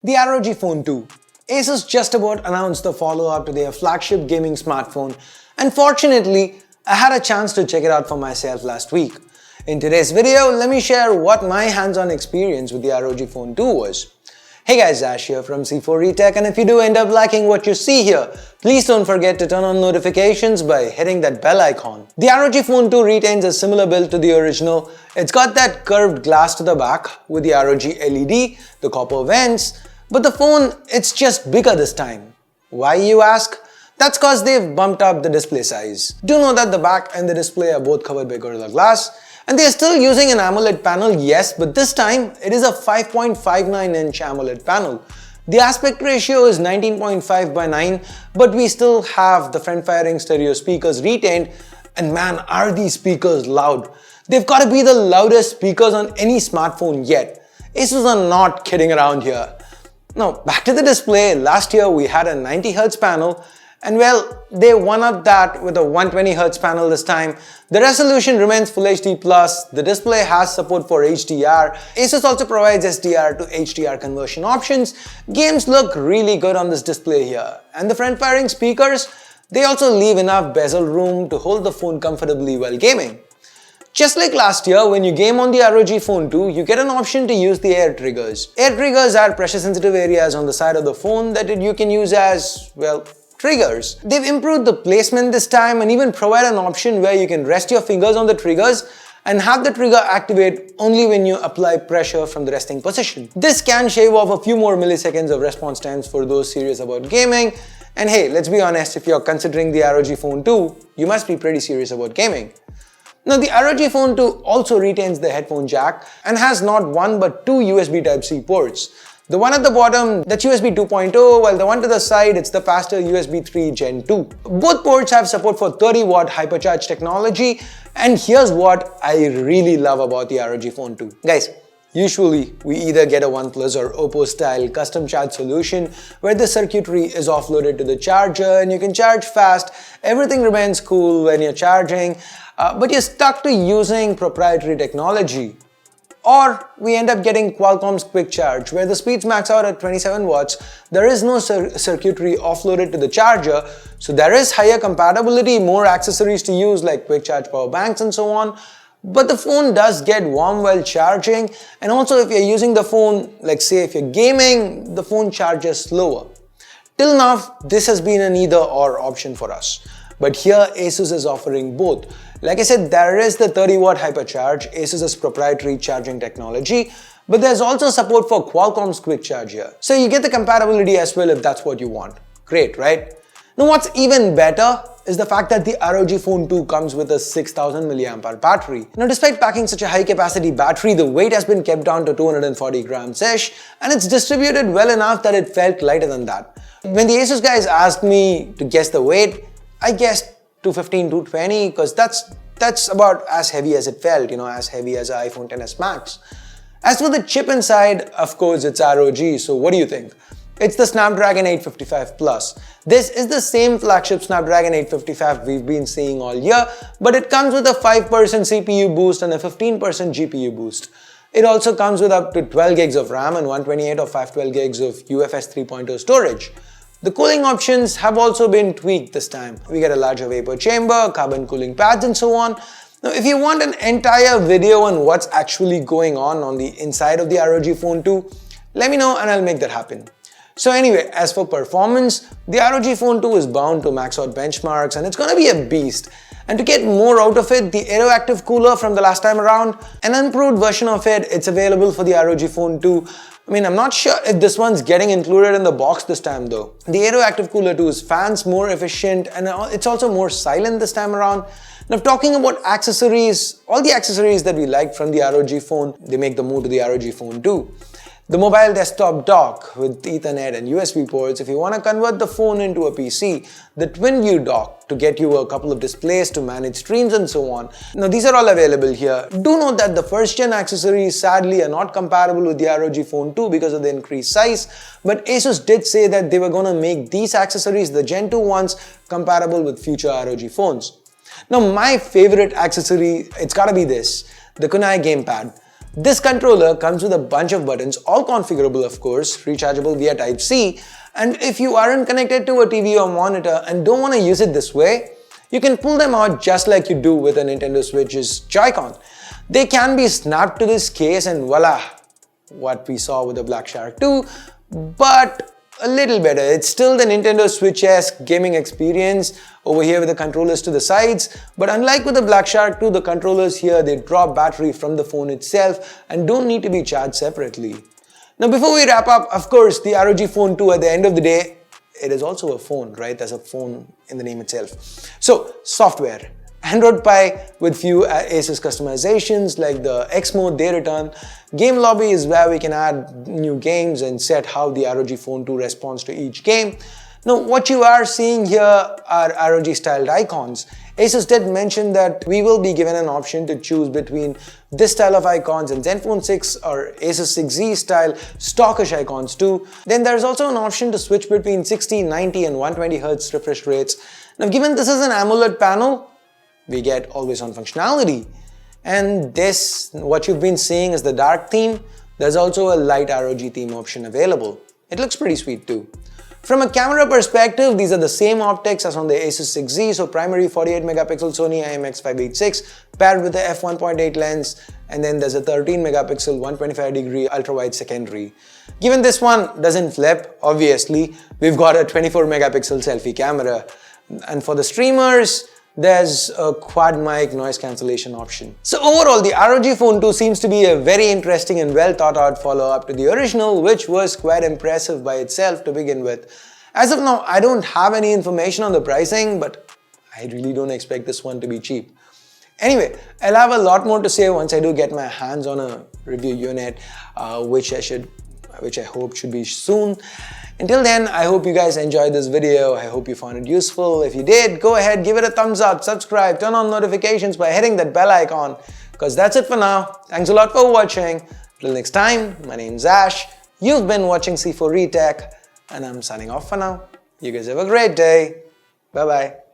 The ROG Phone 2. Asus just about announced the follow-up to their flagship gaming smartphone, and fortunately, I had a chance to check it out for myself last week. In today's video, let me share what my hands-on experience with the ROG Phone 2 was. Hey guys, Ash here from C4eTech, and if you do end up liking what you see here, please don't forget to turn on notifications by hitting that bell icon. The ROG Phone 2 retains a similar build to the original. It's got that curved glass to the back with the ROG LED, the copper vents, but the phone, it's just bigger this time. Why, you ask? That's cause they've bumped up the display size. Do know that the back and the display are both covered by Gorilla Glass, and they're still using an Amoled panel, yes, but this time it is a 5.59-inch AMOLED panel. The aspect ratio is 19.5 by 9, but we still have the front-firing stereo speakers retained, and man, are these speakers loud. They've got to be the loudest speakers on any smartphone yet. Asus are not kidding around here. Now, back to the display. Last year we had a 90Hz panel, and well, they one-upped that with a 120Hz panel this time. The resolution remains Full HD+, the display has support for HDR. Asus also provides SDR to HDR conversion options. Games look really good on this display here. And the front-firing speakers, they also leave enough bezel room to hold the phone comfortably while gaming. Just like last year, when you game on the ROG Phone 2, you get an option to use the air triggers. Air triggers are pressure-sensitive areas on the side of the phone that you can use as, well, triggers. They've improved the placement this time and even provide an option where you can rest your fingers on the triggers and have the trigger activate only when you apply pressure from the resting position. This can shave off a few more milliseconds of response times for those serious about gaming. And hey, let's be honest, if you're considering the ROG Phone 2, you must be pretty serious about gaming. Now, the ROG Phone 2 also retains the headphone jack and has not one but two USB Type-C ports. The one at the bottom, that's USB 2.0, while the one to the side, it's the faster USB 3 Gen 2. Both ports have support for 30-watt hypercharge technology, and here's what I really love about the ROG Phone 2. Guys, usually we either get a OnePlus or Oppo style custom charge solution where the circuitry is offloaded to the charger and you can charge fast, everything remains cool when you're charging, but you're stuck to using proprietary technology. Or we end up getting Qualcomm's quick charge where the speeds max out at 27 watts, there is no circuitry offloaded to the charger, so there is higher compatibility, more accessories to use like quick charge power banks and so on. But the phone does get warm while charging, and also if you're using the phone, like say if you're gaming, the phone charges slower. Till now, this has been an either or option for us. But here Asus is offering both. Like I said, there is the 30-watt hypercharge, Asus's proprietary charging technology, but there's also support for Qualcomm's quick charge here. So you get the compatibility as well if that's what you want. Great, right? Now what's even better is the fact that the ROG Phone 2 comes with a 6000 mAh battery. Now despite packing such a high capacity battery, the weight has been kept down to 240 grams-ish, and it's distributed well enough that it felt lighter than that. When the Asus guys asked me to guess the weight, I guessed 215, 220 because that's about as heavy as it felt, as heavy as an iPhone XS Max. As for the chip inside, of course it's ROG, so what do you think? It's the Snapdragon 855 Plus. This is the same flagship Snapdragon 855 we've been seeing all year, but it comes with a 5% CPU boost and a 15% GPU boost. It also comes with up to 12 gigs of RAM and 128 or 512 gigs of UFS 3.0 storage. The cooling options have also been tweaked this time. We get a larger vapor chamber, carbon cooling pads and so on. Now if you want an entire video on what's actually going on the inside of the ROG Phone 2, let me know and I'll make that happen. So anyway, as for performance, the ROG Phone 2 is bound to max out benchmarks and it's gonna be a beast. And to get more out of it, the Aeroactive cooler from the last time around, an improved version of it, it's available for the ROG Phone 2. I'm not sure if this one's getting included in the box this time though. The Aeroactive Cooler 2 is fans more efficient and it's also more silent this time around. Now talking about accessories, all the accessories that we liked from the ROG Phone, they make the move to the ROG Phone 2. The mobile desktop dock with Ethernet and USB ports if you want to convert the phone into a PC, the twin view dock to get you a couple of displays to manage streams and so on. Now these are all available here. Do note that the first gen accessories sadly are not compatible with the ROG Phone 2 because of the increased size, but Asus did say that they were going to make these accessories, the Gen 2 ones, compatible with future ROG phones. Now my favorite accessory, it's gotta be this, the Kunai gamepad. This controller comes with a bunch of buttons, all configurable of course, rechargeable via Type-C, and if you aren't connected to a TV or monitor and don't want to use it this way, you can pull them out just like you do with a Nintendo Switch's Joy-Con. They can be snapped to this case and voila, what we saw with the Black Shark 2, but a little better. It's still the Nintendo Switch-esque gaming experience over here with the controllers to the sides, but unlike with the Black Shark 2, the controllers here, they draw battery from the phone itself and don't need to be charged separately. Now before we wrap up, of course, the ROG Phone 2 at the end of the day, it is also a phone, right? There's a phone in the name itself. So, software. Android Pie with few Asus customizations like the X mode they return. Game Lobby is where we can add new games and set how the ROG Phone 2 responds to each game. Now what you are seeing here are ROG styled icons. Asus did mention that we will be given an option to choose between this style of icons and Zenfone 6 or Asus 6Z style stockish icons too. Then there's also an option to switch between 60, 90 and 120Hz refresh rates. Now given this is an AMOLED panel, we get always on functionality. And this, what you've been seeing is the dark theme. There's also a light ROG theme option available. It looks pretty sweet too. From a camera perspective, these are the same optics as on the Asus 6Z, so primary 48 megapixel Sony IMX586 paired with the f1.8 lens, and then there's a 13 megapixel 125 degree ultra wide secondary. Given this one doesn't flip, obviously, we've got a 24 megapixel selfie camera. And for the streamers, there's a quad mic noise cancellation option. So overall, the ROG Phone 2 seems to be a very interesting and well thought out follow-up to the original, which was quite impressive by itself to begin with. As of now, I don't have any information on the pricing, but I really don't expect this one to be cheap. Anyway, I'll have a lot more to say once I do get my hands on a review unit, which I hope should be soon. Until then, I hope you guys enjoyed this video. I hope you found it useful. If you did, go ahead, give it a thumbs up, subscribe, turn on notifications by hitting that bell icon. Because that's it for now. Thanks a lot for watching. Till next time, my name's Ash. You've been watching C4 Retech, and I'm signing off for now. You guys have a great day. Bye-bye.